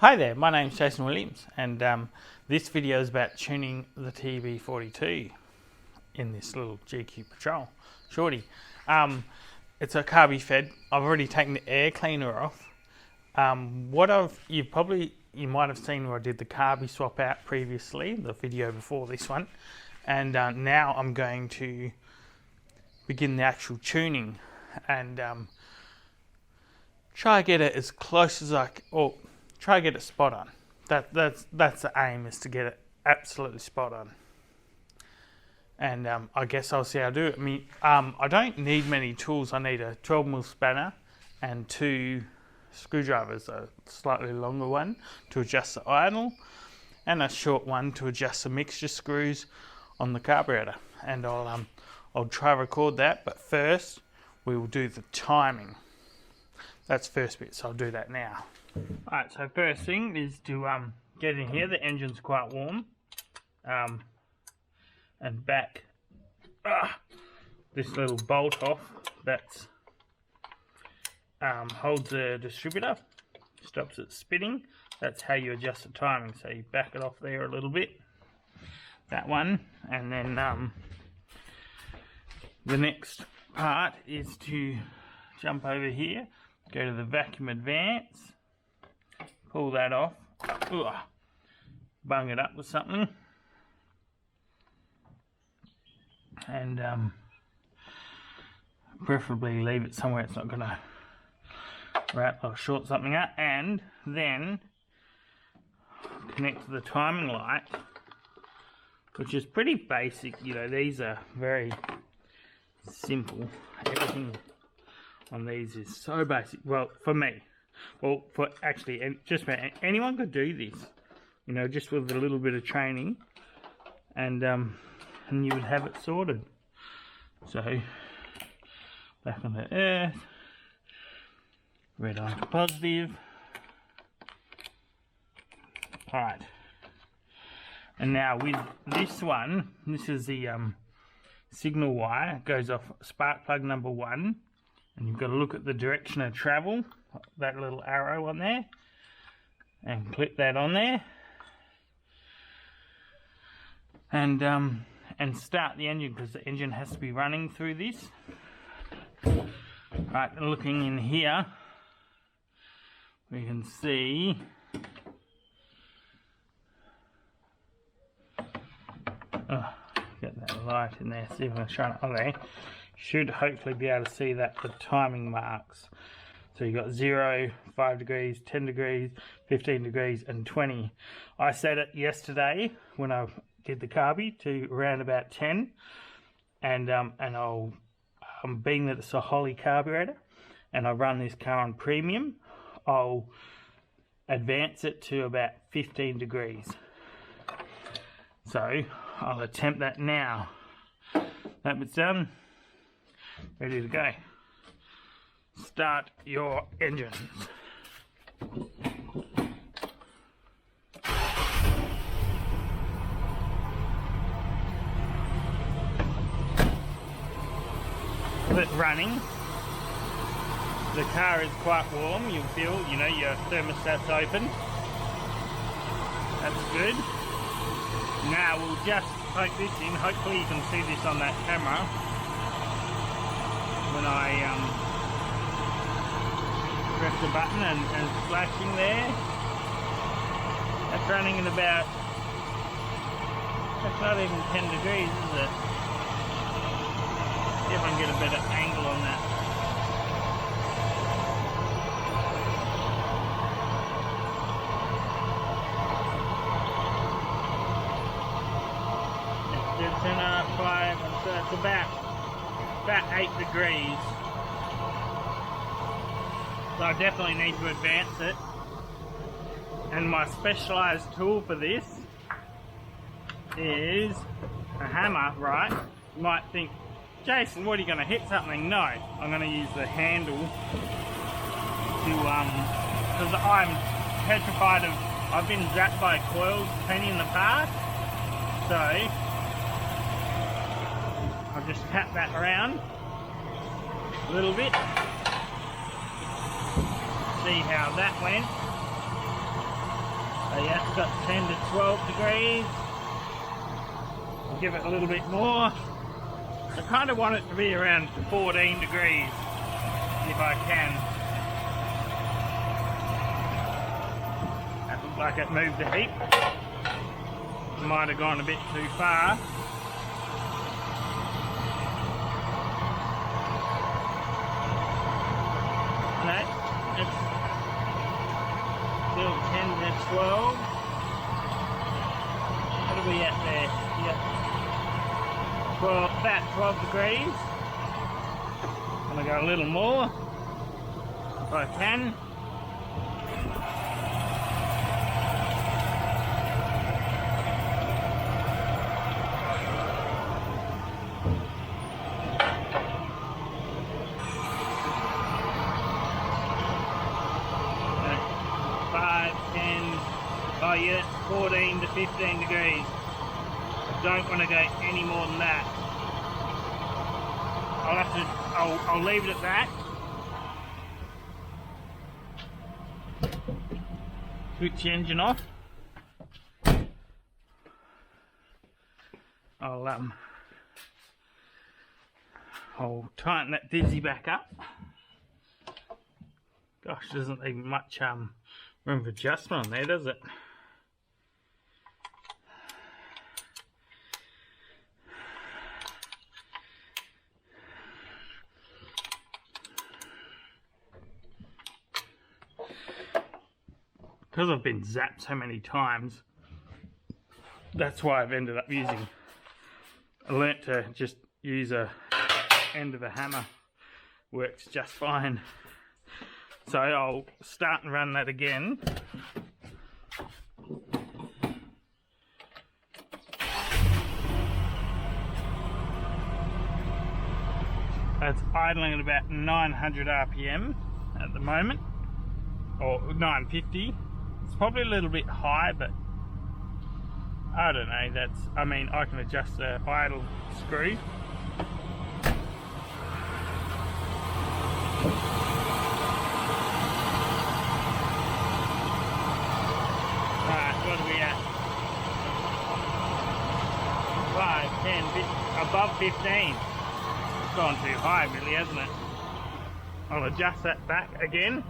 Hi there, my name's Jason Williams, and this video is about tuning the tb42 in this little GQ Patrol shorty. It's a carby fed. I've already taken the air cleaner off. You might have seen where I did the carby swap out previously, the video before this one, and now I'm going to begin the actual tuning and try to get it as close as try to get it spot on. That's the aim, is to get it absolutely spot on. And I guess I'll see how I do it. I mean, I don't need many tools. I need a 12mm spanner and 2 screwdrivers, a slightly longer one to adjust the idle, and a short one to adjust the mixture screws on the carburetor. And I'll try to record that, but first we will do the timing. That's the first bit, so I'll do that now. Alright, so first thing is to get in here. The engine's quite warm. And back this little bolt off that's holds the distributor, stops it spinning. That's how you adjust the timing. So you back it off there a little bit, that one, and then the next part is to jump over here, go to the vacuum advance, pull that off, bung it up with something, and preferably leave it somewhere it's not going to rattle or short something up, and then connect to the timing light, which is pretty basic. You know, these are very simple. Everything on these is so basic. Well, for me. Well, for actually, just about anyone could do this, you know, just with a little bit of training, and you would have it sorted. So, back on the earth, red on to positive. Alright, and now with this one, this is the signal wire. It goes off spark plug number 1, and you've got to look at the direction of travel, that little arrow on there, and clip that on there, and start the engine, because the engine has to be running through this. Right, looking in here, we can see get that light in there, see if I can shine it on there. Should hopefully be able to see that the timing marks. So you've got 0, 5 degrees, 10 degrees, 15 degrees, and 20. I set it yesterday when I did the carby to around about 10, and I'll being that it's a Holley carburetor, and I run this car on premium, I'll advance it to about 15 degrees. So I'll attempt that now. That bit's done. Ready to go. Start your engines. With it running, the car is quite warm. You'll feel, you know, your thermostat's open. That's good. Now we'll just poke this in. Hopefully you can see this on that camera when I press the button and flashing there. That's running at about, that's not even 10 degrees, is it? See if I can get a better angle on that. It's 10.5, 5, so it's about 8 degrees. So I definitely need to advance it. And my specialised tool for this is a hammer, right? You might think, Jason, what are you going to hit something? No, I'm going to use the handle to, because I'm petrified of, I've been zapped by coils plenty in the past, so I'll just tap that around a little bit, see how that went. So yeah, it's got 10 to 12 degrees. I'll give it a little bit more. I kind of want it to be around 14 degrees if I can. That looked like it moved a heap. Might have gone a bit too far. No, it's still 10 to 12. What are we at there? Yeah. Well, about 12 degrees. I'm going to go a little more if I can. Oh yeah, 14 to 15 degrees. I don't want to go any more than that. I'll leave it at that. Switch the engine off. I'll tighten that dizzy back up. Gosh, there isn't even much room for adjustment on there, does it? Because I've been zapped so many times, that's why I've ended up using, I learnt to just use a end of a hammer, works just fine. So I'll start and run that again. That's idling at about 900 RPM at the moment, or 950. It's probably a little bit high, but I don't know. I mean, I can adjust the idle screw. Right, what are we at? 5, 10, above 15. It's gone too high, really, hasn't it? I'll adjust that back again.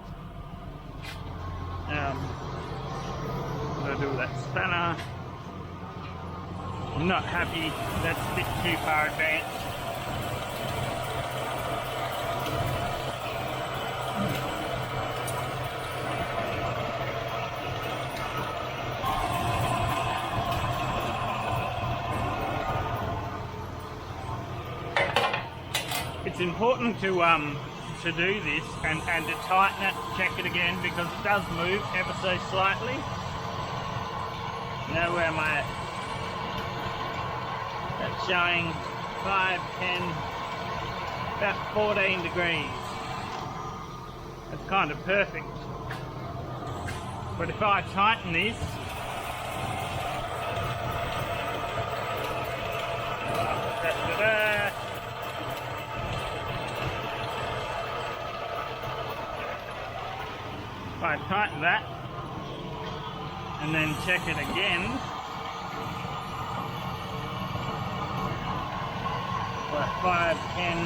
What do I do with that spanner? I'm not happy, that's a bit too far advanced. It's important to do this and to tighten it, check it again, because it does move ever so slightly. Now where am I at? That's showing 5, 10, about 14 degrees. That's kind of perfect. But if I tighten this, if I tighten that and then check it again, like 5, 10,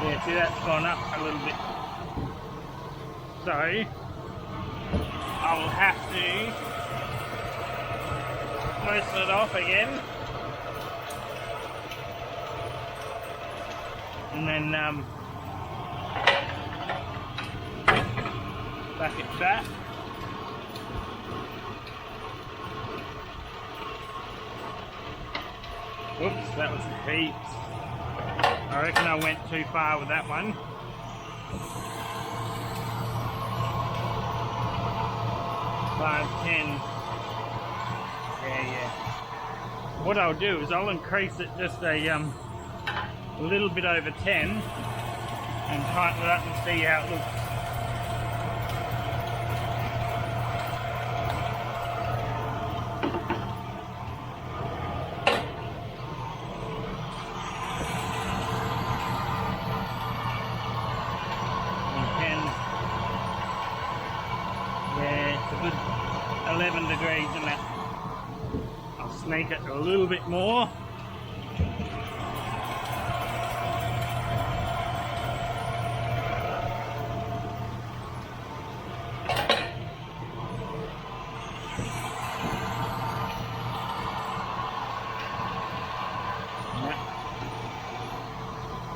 yeah, see that's gone up a little bit. So I will have to loosen it off again, and then back at that. Whoops, that was heaps. I reckon I went too far with that one. Five, 10. Yeah. What I'll do is I'll increase it just a little bit over 10 and tighten it up and see how it looks. a good 11 degrees in that. I'll sneak it a little bit more.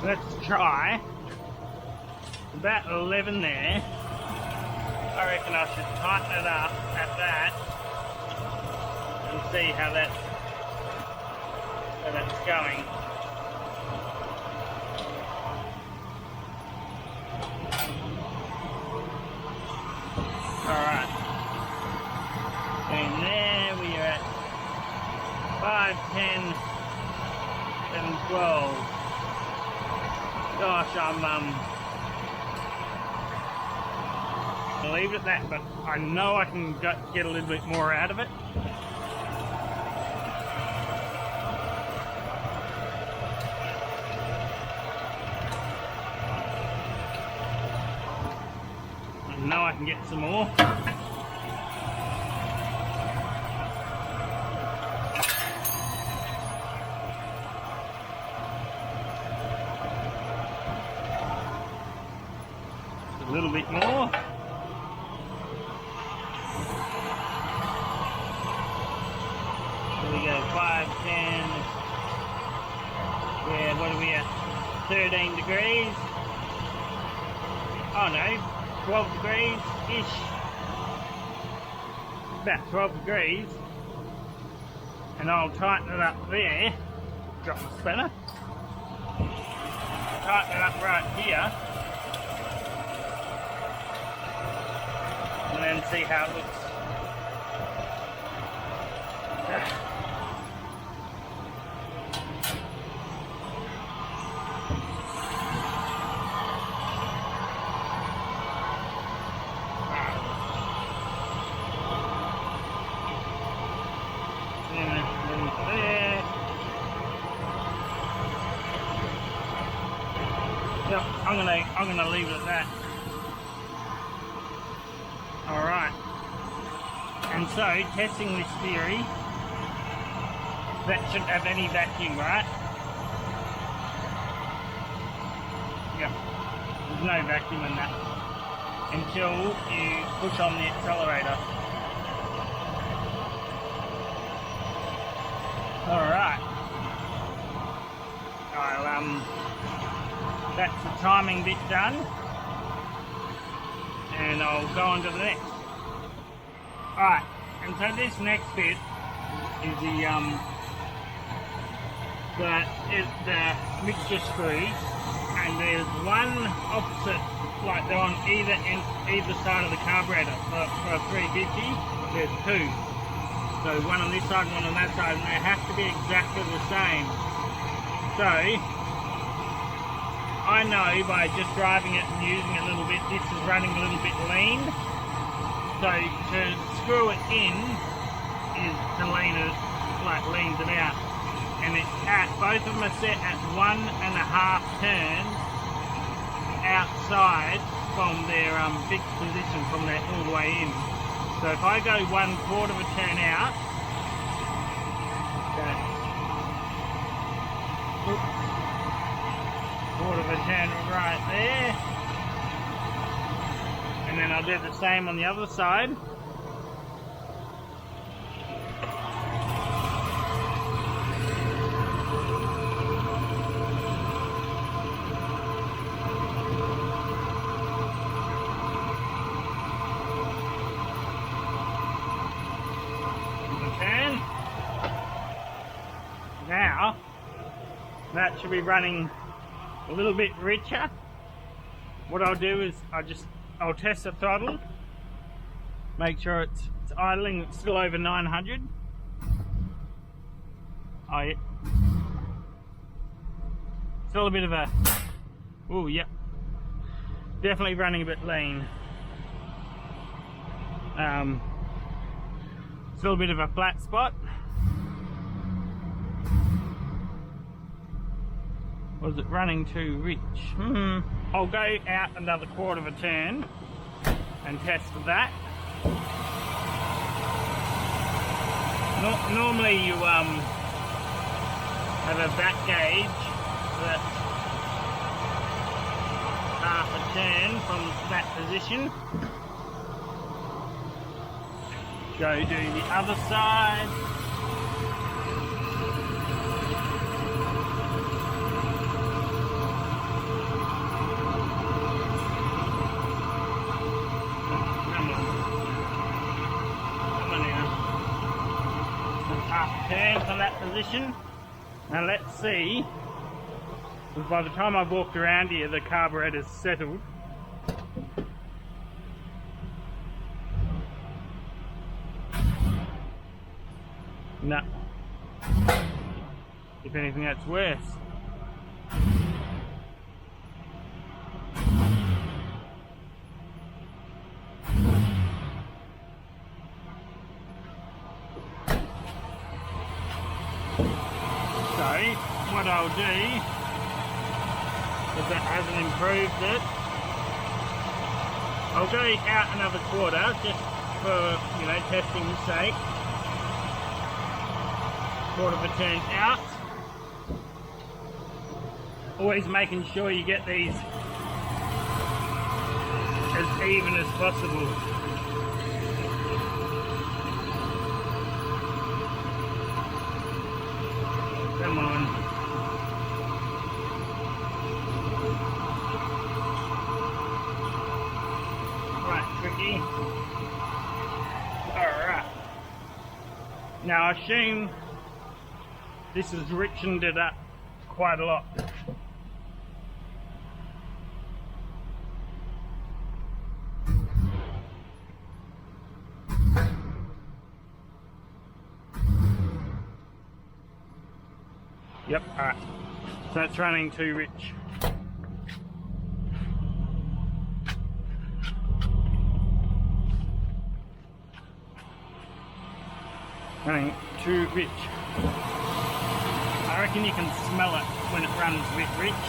Let's try about 11 there. I reckon I should tighten it up at that and see how that's going. Alright. And there we are at 5, 10, 11, 12. Gosh, I'll leave it at that, but I know I can get a little bit more out of it. I know I can get some more. A little bit more. Here we go, 5, 10. Yeah, what are we at? 13 degrees. Oh no, 12 degrees-ish. About 12 degrees. And I'll tighten it up there. Drop the spinner. Tighten it up right here. And then see how it looks. There. Yep, I'm gonna leave it at that. Alright, and so testing this theory, that shouldn't have any vacuum, right? Yep, there's no vacuum in that until you push on the accelerator. Alright, that's the timing bit done. And I'll go on to the next. Alright, and so this next bit is the mixture screws, and there's one opposite, like they're on either side of the carburetor. For a 350, there's two. So one on this side, one on that side, and they have to be exactly the same. So I know by just driving it and using it a little bit, this is running a little bit lean. So to screw it in is to lean it, like leans it out. And it's at, both of them are set at 1.5 turns outside from their fixed position, from that all the way in. So if I go 1/4 of a turn out, quarter of a turn right there, and then I'll do the same on the other side. Turn. Now that should be running a little bit richer. What I'll do is I'll test the throttle, make sure it's idling, it's still over 900. Oh yeah, still a bit of a, oh yep, definitely running a bit lean. Still a bit of a flat spot. Was it running too rich? I'll go out another 1/4 of a turn and test that. Normally you have a back gauge that's half a turn from that position. Go do the other side. Turn from that position. Now let's see, because by the time I've walked around here the carburetor's settled. No. If anything, that's worse. So, what I'll do, if that hasn't improved it, I'll go out another quarter just for, you know, testing's sake. Quarter of a turn out. Always making sure you get these as even as possible. Come on. Right, tricky. Alright. Now I assume this has richened it up quite a lot. Yep, alright. So it's running too rich. Running too rich. I reckon you can smell it when it runs a bit rich.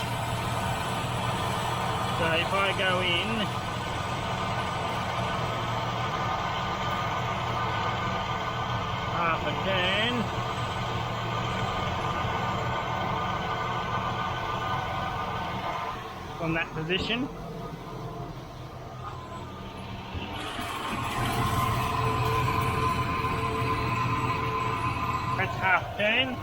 So if I go in, half a turn, from that position. That's half turn.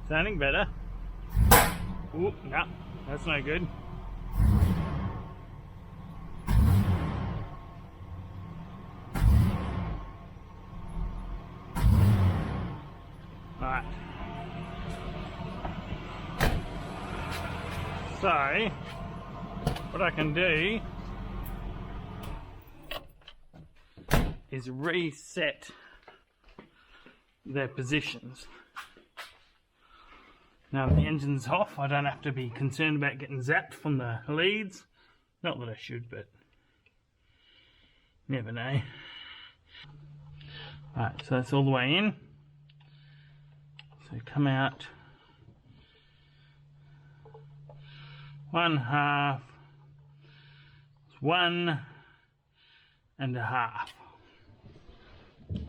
Sounding better. Ooh, no, that's no good. Alright. So, what I can do is reset their positions. Now the engine's off, I don't have to be concerned about getting zapped from the leads. Not that I should, but never know. Alright, so that's all the way in. So come out 1/2, 1.5.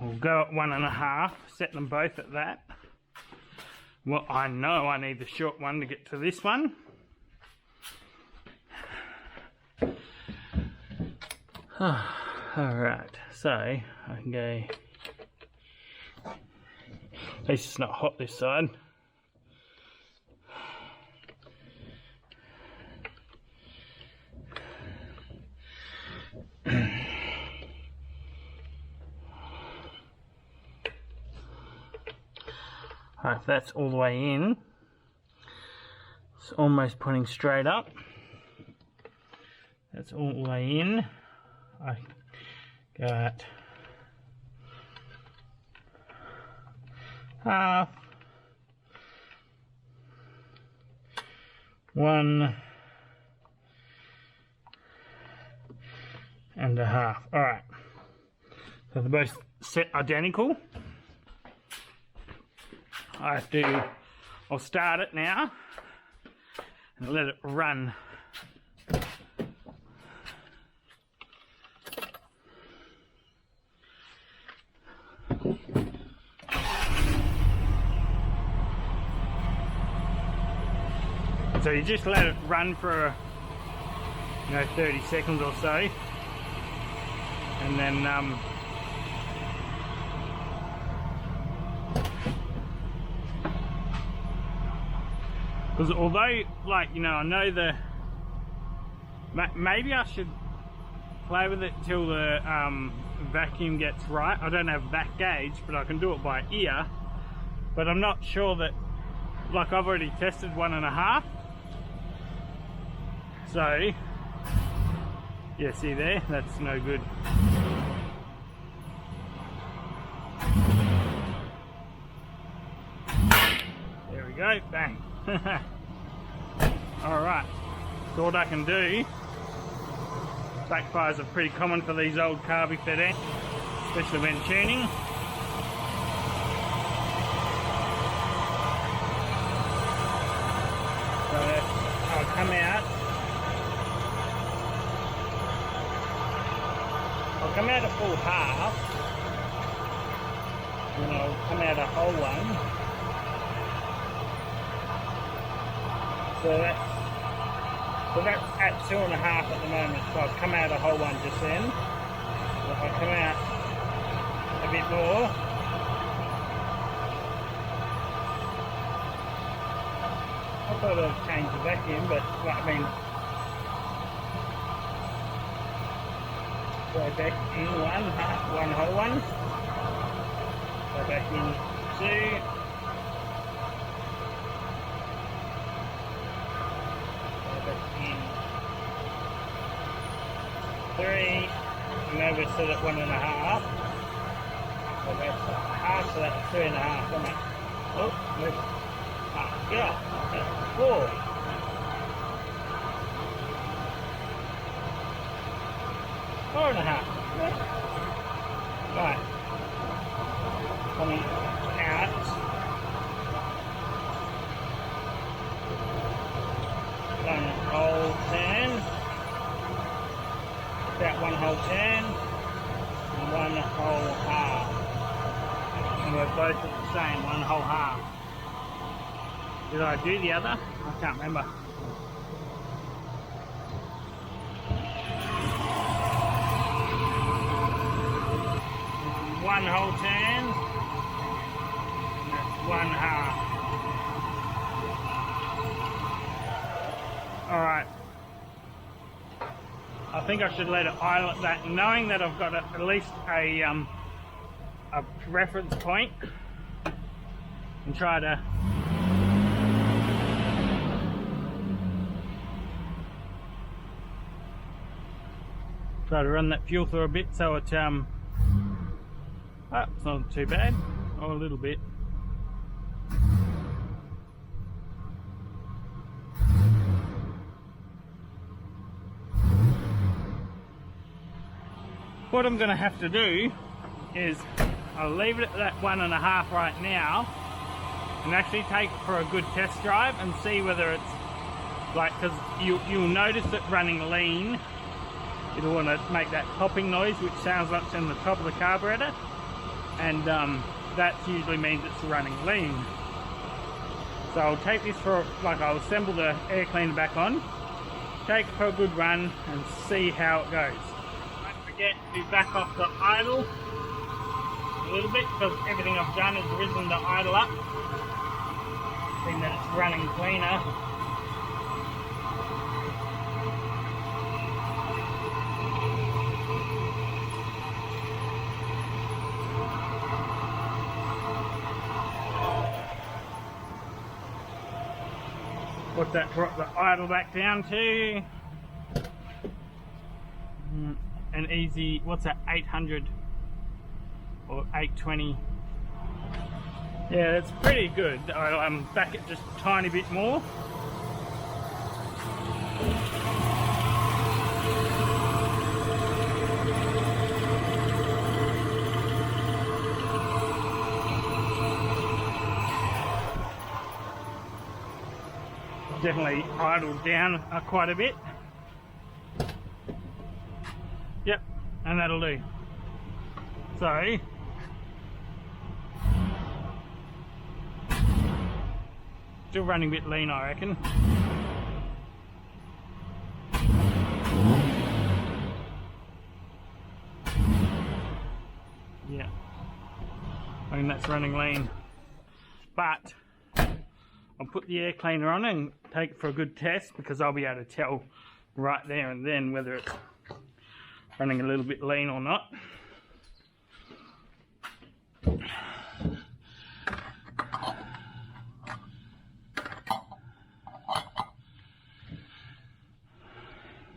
We'll go at 1.5, set them both at that. Well, I know I need the short one to get to this one. Alright, so I can go, at least it's not hot this side. Alright, that's all the way in. It's almost pointing straight up. That's all the way in. I got half, 1.5. Alright. So they're both set identical. I'll start it now and let it run. So you just let it run for 30 seconds or so, and then because although, like, I know maybe I should play with it till the vacuum gets right. I don't have that gauge, but I can do it by ear. But I'm not sure that, like, I've already tested 1.5. So, yeah, see there? That's no good. There we go, bang. Alright, so what I can do, backfires are pretty common for these old carby fed ends, especially when tuning. So I'll come out a full half, and I'll come out a whole one. So that's at 2.5 at the moment. So I've come out a whole one just then. So if I come out a bit more, I thought I'd change the vacuum, but I mean, go back in one whole one. Go back in 2. Go back in 3. And now we're still at 1.5. So that's half, so that's 3.5, isn't it? Oh, move. Yeah, 4. Four and a half. Right. Coming out. One whole turn. About one whole turn. And one whole half. And we're both at the same, one whole half. Did I do the other? I can't remember. One whole turn, that's one half. Alright, I think I should let it idle at that, knowing that I've got at least a reference point, and try to run that fuel through a bit so it oh, it's not too bad. Oh, a little bit. What I'm going to have to do is I'll leave it at that 1.5 right now and actually take it for a good test drive and see whether it's like, because you'll notice it running lean. It'll want to make that popping noise, which sounds like it's in the top of the carburetor. And that usually means it's running lean. So I'll take this for, like, I'll assemble the air cleaner back on, take it for a good run and see how it goes. Don't forget to back off the idle a little bit, because everything I've done is risen the idle up, seeing that it's running cleaner. What that drop the idle back down to an easy, what's that, 800 or 820. Yeah, that's pretty good. I'm back at just a tiny bit more. definitely idled down quite a bit. Yep, and that'll do. So still running a bit lean, I reckon. Yeah, I mean that's running lean, but I'll put the air cleaner on and take it for a good test, because I'll be able to tell right there and then whether it's running a little bit lean or not.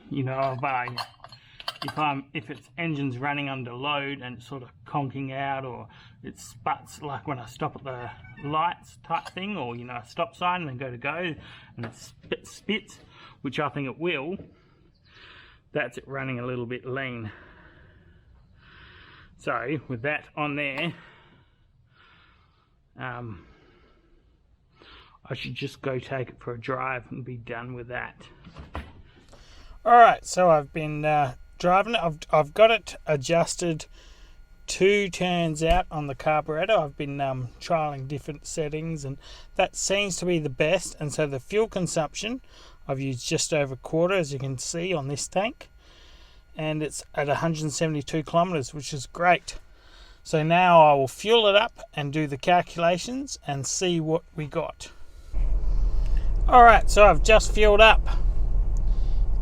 You know, if its engine's running under load and it's sort of conking out, or it sputs, like when I stop at the lights type thing, or you know, a stop sign and then go to go and it spits, which I think it will, that's it running a little bit lean. So with that on there, I should just go take it for a drive and be done with that. Alright, so I've been driving it. I've got it adjusted 2 turns out on the carburetor. I've been trialing different settings, and that seems to be the best. And so the fuel consumption, I've used just over a quarter, as you can see on this tank, and it's at 172 kilometers, which is great. So now I will fuel it up and do the calculations and see what we got. Alright, so I've just fueled up.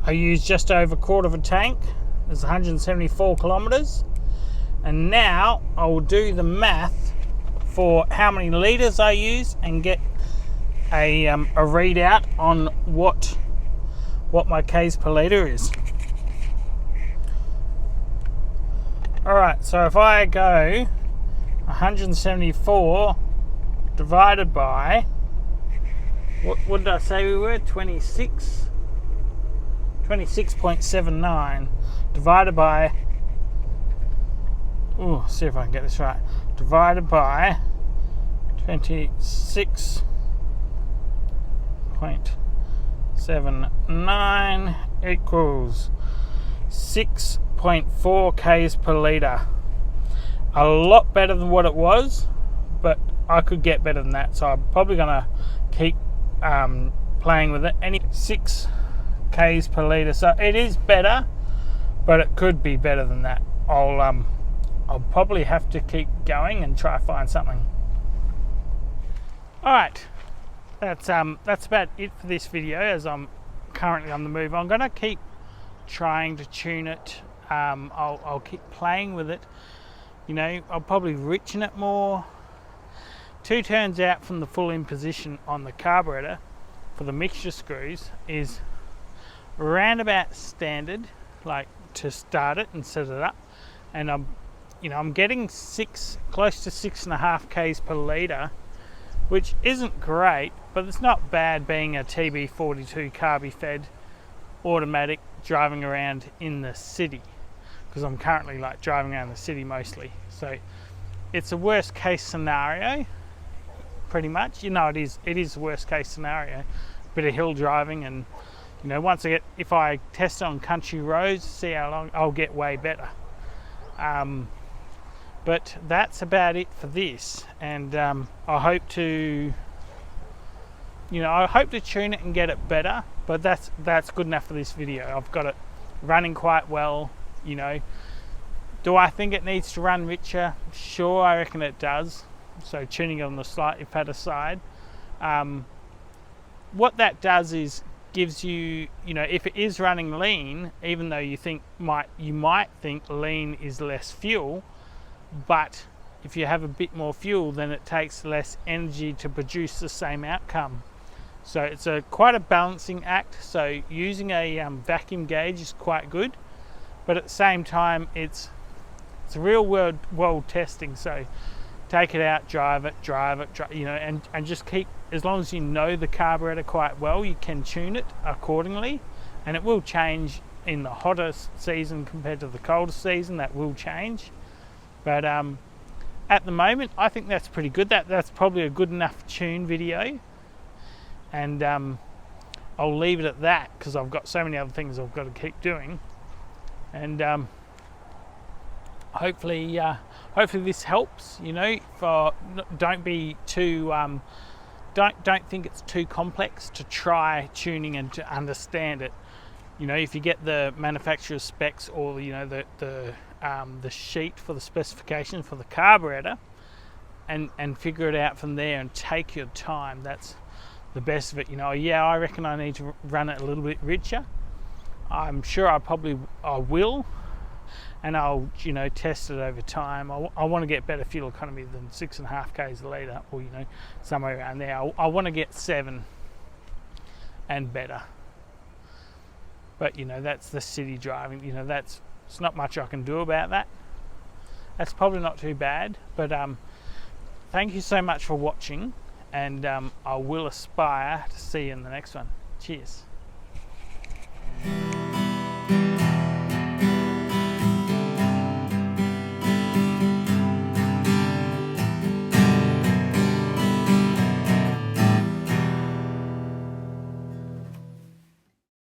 I used just over a quarter of a tank. It's 174 kilometers. And now I will do the math for how many litres I use and get a readout on what my k's per litre is. Alright, so if I go 174 divided by, what did I say we were? 26.79 divided by, see if I can get this right, divided by 26.79 equals 6.4 k's per litre. A lot better than what it was, but I could get better than that, so I'm probably going to keep playing with it. 6 k's per litre, so it is better, but it could be better than that. I'll probably have to keep going and try to find something. Alright, that's about it for this video, as I'm currently on the move. I'm going to keep trying to tune it. I'll keep playing with it. You know, I'll probably richen it more. 2 turns out from the full in position on the carburetor for the mixture screws is around about standard, like to start it and set it up, and I'm getting close to 6.5 k's per litre, which isn't great, but it's not bad being a tb42 carby fed automatic driving around in the city, because I'm currently like driving around the city mostly. So it's a worst case scenario, pretty much. You know, it is the worst case scenario. A bit of hill driving, and you know, if I test it on country roads, see how long, I'll get way better. But that's about it for this, and I hope to tune it and get it better. But that's good enough for this video. I've got it running quite well. You know, do I think it needs to run richer? Sure, I reckon it does. So tuning it on the slightly fatter side. What that does is gives you, if it is running lean, even though you might think lean is less fuel, but if you have a bit more fuel, then it takes less energy to produce the same outcome. So it's quite a balancing act. So using a vacuum gauge is quite good, but at the same time it's real world testing. So take it out, drive it, and just keep, as long as you know the carburetor quite well, you can tune it accordingly, and it will change in the hottest season compared to the coldest season. That will change, but at the moment I think that's pretty good. That's probably a good enough tune video, and I'll leave it at that, because I've got so many other things I've got to keep doing. And hopefully this helps. You know, don't be too don't think it's too complex to try tuning and to understand it. You know, if you get the manufacturer's specs, or you know the sheet for the specifications for the carburetor, and figure it out from there and take your time, that's the best of it. You know, yeah, I reckon I need to run it a little bit richer. I'm sure I will, and I'll, you know, test it over time. I want to get better fuel economy than 6.5 k's a litre, or you know, somewhere around there. I want to get 7 and better. But you know, that's the city driving. You know, it's not much I can do about that. That's probably not too bad. But thank you so much for watching, and I will aspire to see you in the next one. Cheers.